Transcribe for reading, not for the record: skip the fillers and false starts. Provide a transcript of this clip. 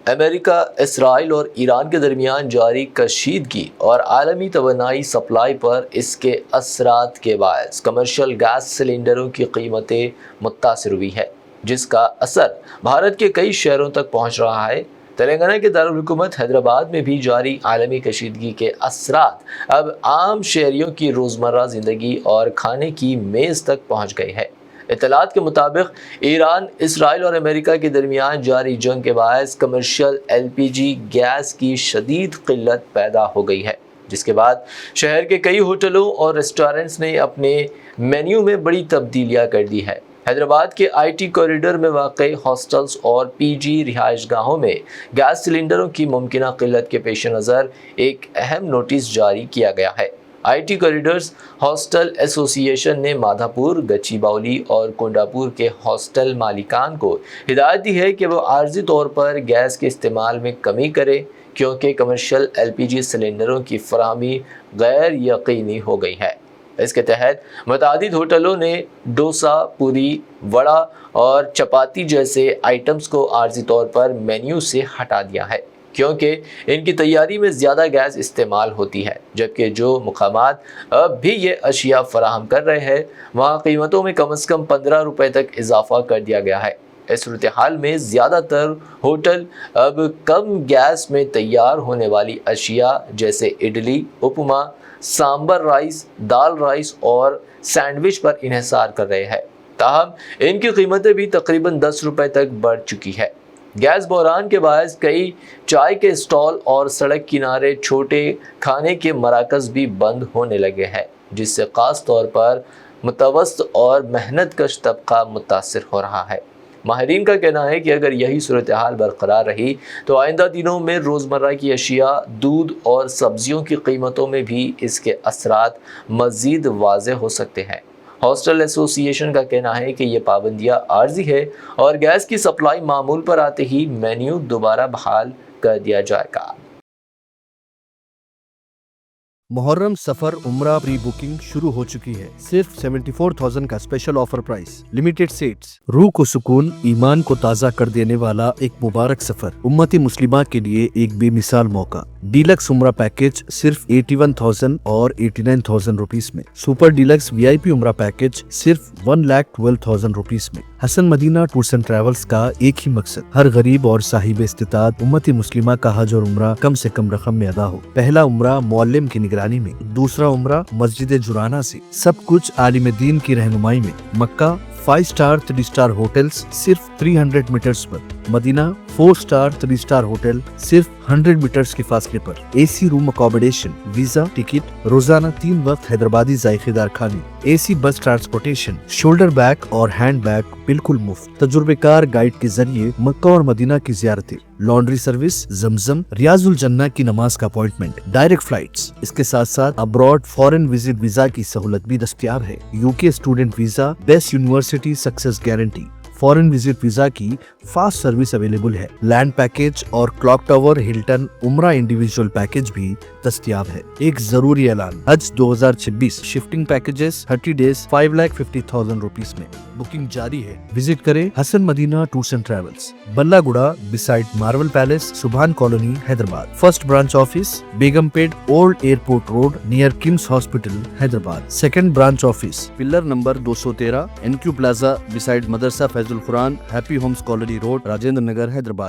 امریکہ، اسرائیل اور ایران کے درمیان جاری کشیدگی اور عالمی توانائی سپلائی پر اس کے اثرات کے باعث کمرشل گیس سلنڈروں کی قیمتیں متاثر ہوئی ہے، جس کا اثر بھارت کے کئی شہروں تک پہنچ رہا ہے۔ تلنگانہ کے دارالحکومت حیدرآباد میں بھی جاری عالمی کشیدگی کے اثرات اب عام شہریوں کی روزمرہ زندگی اور کھانے کی میز تک پہنچ گئے ہیں۔ اطلاعات کے مطابق ایران، اسرائیل اور امریکہ کے درمیان جاری جنگ کے باعث کمرشل LPG گیس کی شدید قلت پیدا ہو گئی ہے، جس کے بعد شہر کے کئی ہوٹلوں اور ریسٹورنٹس نے اپنے مینیو میں بڑی تبدیلیاں کر دی ہے۔ حیدرآباد کے IT کوریڈور میں واقع ہاسٹلز اور PG رہائش گاہوں میں گیس سلنڈروں کی ممکنہ قلت کے پیش نظر ایک اہم نوٹس جاری کیا گیا ہے۔ IT کوریڈورز ہاسٹل ایسوسی ایشن نے مادھا پور، گچی باؤلی اور کونڈا پور کے ہاسٹل مالکان کو ہدایت دی ہے کہ وہ عارضی طور پر گیس کے استعمال میں کمی کریں، کیونکہ کمرشل LPG سلنڈروں کی فراہمی غیر یقینی ہو گئی ہے۔ اس کے تحت متعدد ہوٹلوں نے ڈوسا، پوری، وڑا اور چپاتی جیسے آئٹمز کو عارضی طور پر مینیو سے ہٹا دیا ہے، کیونکہ ان کی تیاری میں زیادہ گیس استعمال ہوتی ہے، جبکہ جو مقامات اب بھی یہ اشیاء فراہم کر رہے ہیں وہاں قیمتوں میں کم از کم 15 روپے تک اضافہ کر دیا گیا ہے۔ اس صورتحال میں زیادہ تر ہوٹل اب کم گیس میں تیار ہونے والی اشیاء جیسے اڈلی، اپما، سامبر رائس، دال رائس اور سینڈوچ پر انحصار کر رہے ہیں، تاہم ان کی قیمتیں بھی تقریباً 10 روپے تک بڑھ چکی ہے۔ گیس بحران کے باعث کئی چائے کے اسٹال اور سڑک کنارے چھوٹے کھانے کے مراکز بھی بند ہونے لگے ہیں، جس سے خاص طور پر متوسط اور محنت کش طبقہ متاثر ہو رہا ہے۔ ماہرین کا کہنا ہے کہ اگر یہی صورتحال برقرار رہی تو آئندہ دنوں میں روزمرہ کی اشیاء، دودھ اور سبزیوں کی قیمتوں میں بھی اس کے اثرات مزید واضح ہو سکتے ہیں۔ ہاسٹل ایسوسی ایشن کا کہنا ہے کہ یہ پابندیاں عارضی ہے اور گیس کی سپلائی معمول پر آتے ہی مینیو دوبارہ بحال کر دیا جائے گا۔ محرم سفر عمرہ پری بکنگ شروع ہو چکی ہے۔ صرف 74,000 کا special offer price, limited seats, روح کو سکون، ایمان کو تازہ کر دینے والا ایک مبارک سفر، امت مسلمہ کے لیے ایک بے مثال موقع۔ ڈیلکس عمرہ پیکج صرف 81,000 اور 89,000 روپیز میں، سپر ڈیلکس VIP عمرہ پیکج صرف 1,12,000 روپیز میں۔ حسن مدینہ ٹورز اینڈ ٹریولز کا ایک ہی مقصد، ہر غریب اور صاحب استطاعت امت مسلمہ کا حج اور عمرہ کم سے کم رقم میں ادا ہو۔ پہلا عمرہ معلم کی نگرانی میں، دوسرا عمرہ مسجد جرانہ سے، سب کچھ عالم دین کی رہنمائی میں۔ مکہ 5 سٹار 3 سٹار ہوٹلز صرف 300 میٹرز پر، مدینہ 4 سٹار 3 سٹار ہوٹل صرف 100 میٹرز کے فاصلے پر، AC روم اکوموڈیشن، ویزا، ٹکٹ، روزانہ 3 وقت حیدرآبادی ذائقے دار کھانے، AC بس ٹرانسپورٹیشن، شولڈر بیگ اور ہینڈ بیگ بالکل مفت، تجربہ کار گائیڈ کے ذریعے مکہ اور مدینہ کی زیارتیں، لانڈری سروس، زمزم، ریاض الجنہ کی نماز کا اپوائنٹمنٹ، ڈائریکٹ فلائٹس۔ اس کے ساتھ ساتھ ابراڈ فورن وزٹ ویزا کی سہولت بھی دستیاب ہے۔ UK student visa, best university success guarantee, foreign visit visa کی فاسٹ سروس اویلیبل ہے۔ لینڈ پیکج اور کلاک ٹاور ہلٹن عمرہ انڈیویجول پیکج بھی دستیاب ہے۔ ایک ضروری اعلان، حج 2026 شفٹنگ پیکجز 30 ڈیز 5,50,000 روپیز میں، بکنگ جاری ہے۔ وزٹ کریں Hasan Madina tours and travels, بلہ گڑا beside marvel palace, Subhan colony, Hyderabad. First branch office Begumpet old airport road near کمس hospital, Hyderabad. Second branch office pillar number 213 NQ plaza beside Madrasa Faiz ul-Quran, happy homes colony road, Rajendra Nagar, Hyderabad.